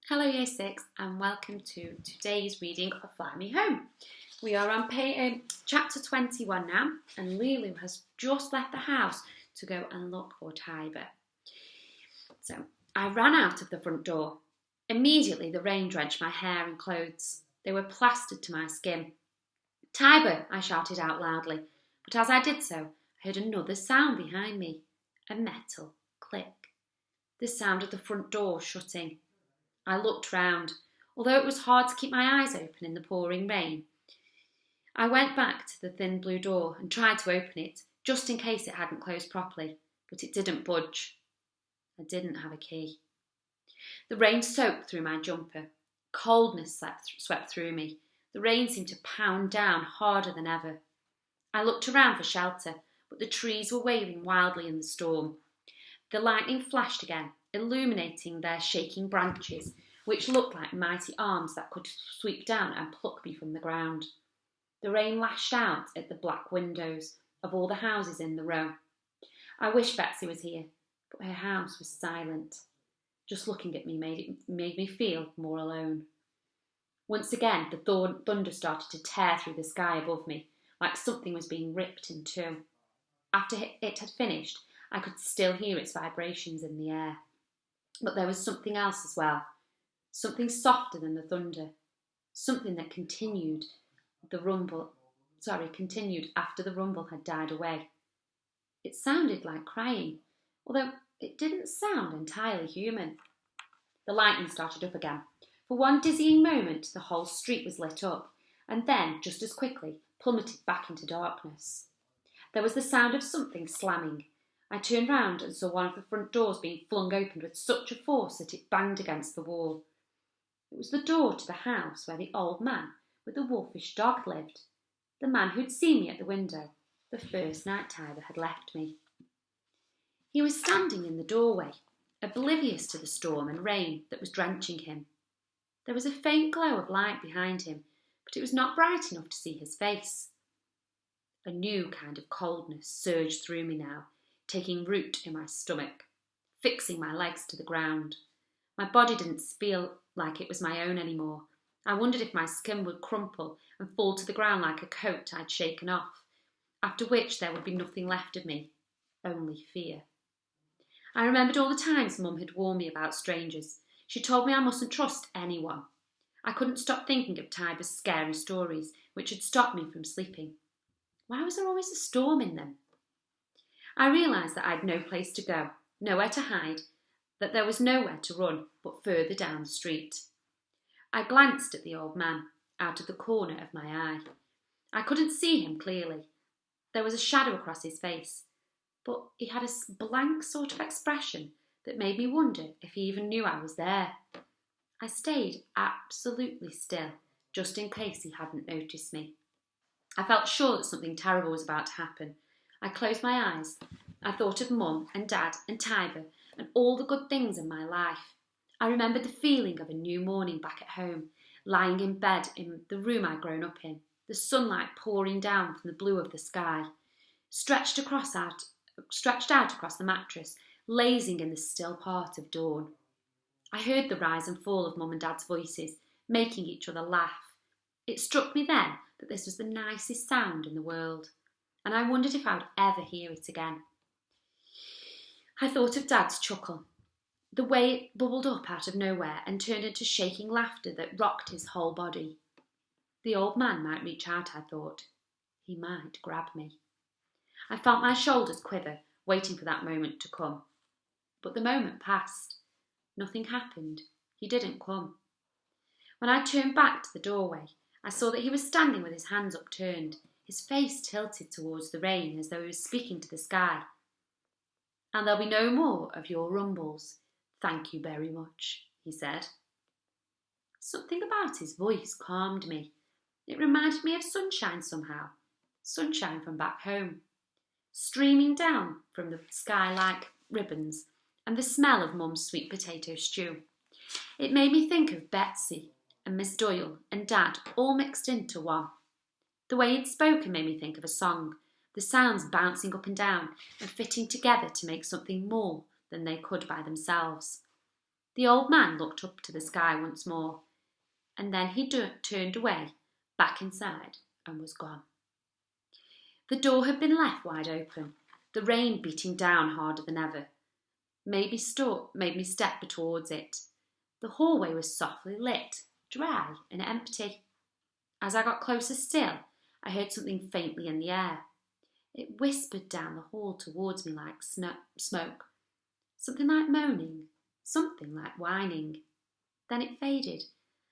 Hello Year 6 and welcome to today's reading of Fly Me Home. We are on chapter 21 now and Lulu has just left the house to go and look for Tiber. So I ran out of the front door. Immediately the rain drenched my hair and clothes. They were plastered to my skin. "Tiber!" I shouted out loudly, but as I did so I heard another sound behind me, a metal click. The sound of the front door shutting. I looked round, although it was hard to keep my eyes open in the pouring rain. I went back to the thin blue door and tried to open it, just in case it hadn't closed properly, but it didn't budge. I didn't have a key. The rain soaked through my jumper. Coldness swept through me. The rain seemed to pound down harder than ever. I looked around for shelter, but the trees were waving wildly in the storm. The lightning flashed again, illuminating their shaking branches, which looked like mighty arms that could sweep down and pluck me from the ground. The rain lashed out at the black windows of all the houses in the row. I wished Betsy was here, but her house was silent. Just looking at me made me feel more alone. Once again, the thunder started to tear through the sky above me, like something was being ripped in two. After it had finished, I could still hear its vibrations in the air. But there was something else as well, something softer than the thunder, something that continued after the rumble had died away. It sounded like crying, although it didn't sound entirely human. The lightning started up again. For one dizzying moment, the whole street was lit up, and then, just as quickly, plummeted back into darkness. There was the sound of something slamming. I turned round and saw one of the front doors being flung open with such a force that it banged against the wall. It was the door to the house where the old man with the wolfish dog lived, the man who'd seen me at the window the first night Tiber had left me. He was standing in the doorway, oblivious to the storm and rain that was drenching him. There was a faint glow of light behind him, but it was not bright enough to see his face. A new kind of coldness surged through me now, taking root in my stomach, fixing my legs to the ground. My body didn't feel like it was my own anymore. I wondered if my skin would crumple and fall to the ground like a coat I'd shaken off, after which there would be nothing left of me, only fear. I remembered all the times Mum had warned me about strangers. She told me I mustn't trust anyone. I couldn't stop thinking of Tiber's scary stories, which had stopped me from sleeping. Why was there always a storm in them? I realised that I'd no place to go, nowhere to hide, that there was nowhere to run but further down the street. I glanced at the old man, out of the corner of my eye. I couldn't see him clearly. There was a shadow across his face, but he had a blank sort of expression that made me wonder if he even knew I was there. I stayed absolutely still, just in case he hadn't noticed me. I felt sure that something terrible was about to happen. I closed my eyes. I thought of Mum and Dad and Tiber and all the good things in my life. I remembered the feeling of a new morning back at home, lying in bed in the room I'd grown up in, the sunlight pouring down from the blue of the sky, stretched out across the mattress, lazing in the still part of dawn. I heard the rise and fall of Mum and Dad's voices, making each other laugh. It struck me then that this was the nicest sound in the world, and I wondered if I would ever hear it again. I thought of Dad's chuckle, the way it bubbled up out of nowhere and turned into shaking laughter that rocked his whole body. The old man might reach out, I thought. He might grab me. I felt my shoulders quiver, waiting for that moment to come. But the moment passed. Nothing happened. He didn't come. When I turned back to the doorway, I saw that he was standing with his hands upturned, his face tilted towards the rain as though he was speaking to the sky. "And there'll be no more of your rumbles. Thank you very much," he said. Something about his voice calmed me. It reminded me of sunshine somehow, sunshine from back home, streaming down from the sky like ribbons, and the smell of Mum's sweet potato stew. It made me think of Betsy and Miss Doyle and Dad all mixed into one. The way he'd spoken made me think of a song, the sounds bouncing up and down and fitting together to make something more than they could by themselves. The old man looked up to the sky once more, and then he turned away, back inside, and was gone. The door had been left wide open, the rain beating down harder than ever, made me step towards it. The hallway was softly lit, dry and empty. As I got closer still, I heard something faintly in the air. It whispered down the hall towards me like smoke. Something like moaning, something like whining. Then it faded,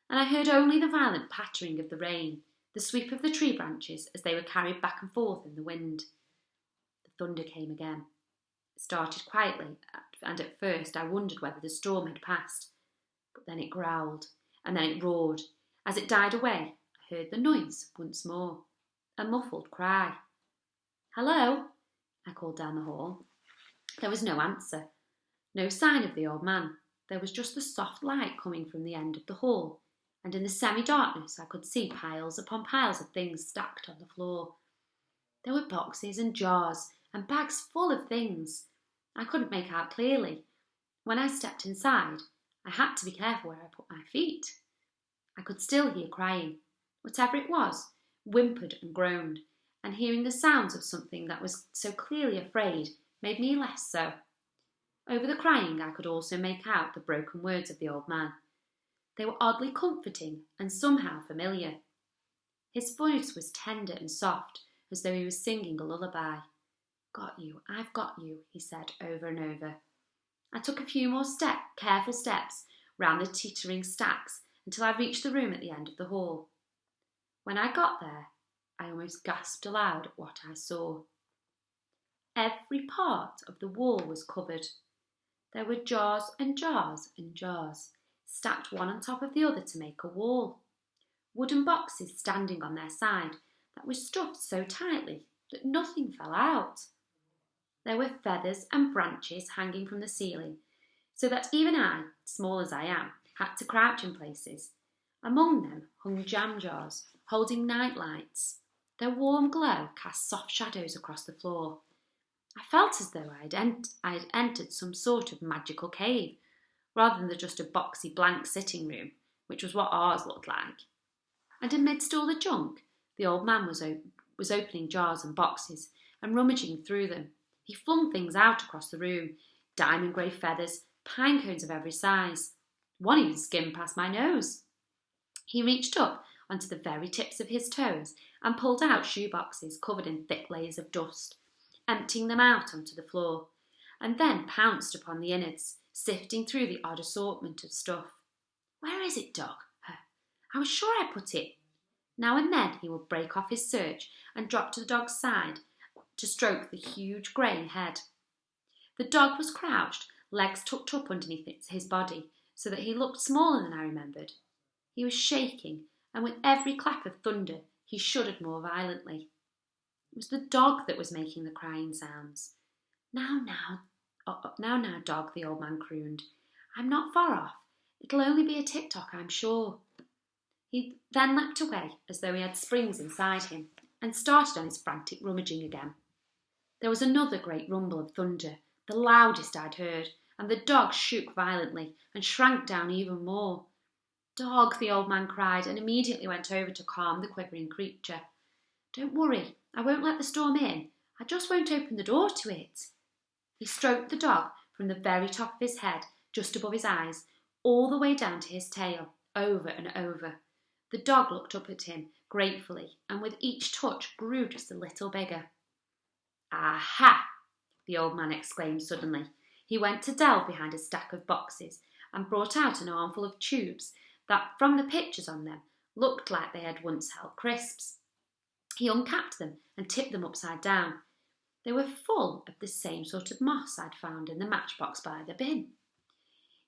and I heard only the violent pattering of the rain, the sweep of the tree branches as they were carried back and forth in the wind. The thunder came again. It started quietly, and at first I wondered whether the storm had passed. But then it growled, and then it roared. As it died away, I heard the noise once more, a muffled cry. "Hello," I called down the hall. There was no answer, no sign of the old man. There was just the soft light coming from the end of the hall, and in the semi-darkness I could see piles upon piles of things stacked on the floor. There were boxes and jars and bags full of things. I couldn't make out clearly. When I stepped inside, I had to be careful where I put my feet. I could still hear crying. Whatever it was, whimpered and groaned, and hearing the sounds of something that was so clearly afraid made me less so. Over the crying I could also make out the broken words of the old man. They were oddly comforting and somehow familiar. His voice was tender and soft, as though he was singing a lullaby. "Got you, I've got you," he said over and over. I took a few more careful steps round the teetering stacks until I reached the room at the end of the hall. When I got there, I almost gasped aloud at what I saw. Every part of the wall was covered. There were jars and jars and jars, stacked one on top of the other to make a wall. Wooden boxes standing on their side that were stuffed so tightly that nothing fell out. There were feathers and branches hanging from the ceiling, so that even I, small as I am, had to crouch in places. Among them hung jam jars, holding night lights. Their warm glow cast soft shadows across the floor. I felt as though I had entered some sort of magical cave, rather than just a boxy blank sitting room, which was what ours looked like. And amidst all the junk, the old man was opening jars and boxes and rummaging through them. He flung things out across the room, diamond grey feathers, pine cones of every size. One even skimmed past my nose. He reached up onto the very tips of his toes and pulled out shoe boxes covered in thick layers of dust, emptying them out onto the floor, and then pounced upon the innards, sifting through the odd assortment of stuff. "Where is it, dog? I was sure I put it." Now and then he would break off his search and drop to the dog's side to stroke the huge grey head. The dog was crouched, legs tucked up underneath his body, so that he looked smaller than I remembered. He was shaking, and with every clap of thunder he shuddered more violently. It was the dog that was making the crying sounds. Now, dog," the old man crooned. "I'm not far off. It'll only be a tick-tock, I'm sure." He then leapt away as though he had springs inside him and started on his frantic rummaging again. There was another great rumble of thunder, the loudest I'd heard, and the dog shook violently and shrank down even more. "Dog," the old man cried, and immediately went over to calm the quivering creature. "Don't worry, I won't let the storm in. I just won't open the door to it." He stroked the dog from the very top of his head, just above his eyes, all the way down to his tail, over and over. The dog looked up at him gratefully, and with each touch grew just a little bigger. "Aha!" the old man exclaimed suddenly. He went to delve behind a stack of boxes and brought out an armful of tubes that, from the pictures on them, looked like they had once held crisps. He uncapped them and tipped them upside down. They were full of the same sort of moss I'd found in the matchbox by the bin.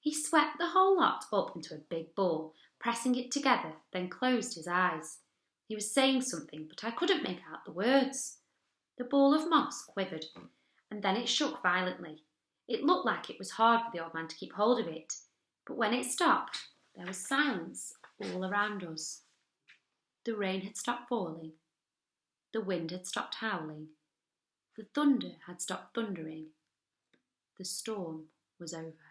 He swept the whole lot up into a big ball, pressing it together, then closed his eyes. He was saying something, but I couldn't make out the words. The ball of moss quivered, and then it shook violently. It looked like it was hard for the old man to keep hold of it, but when it stopped, there was silence all around us. The rain had stopped falling. The wind had stopped howling. The thunder had stopped thundering. The storm was over.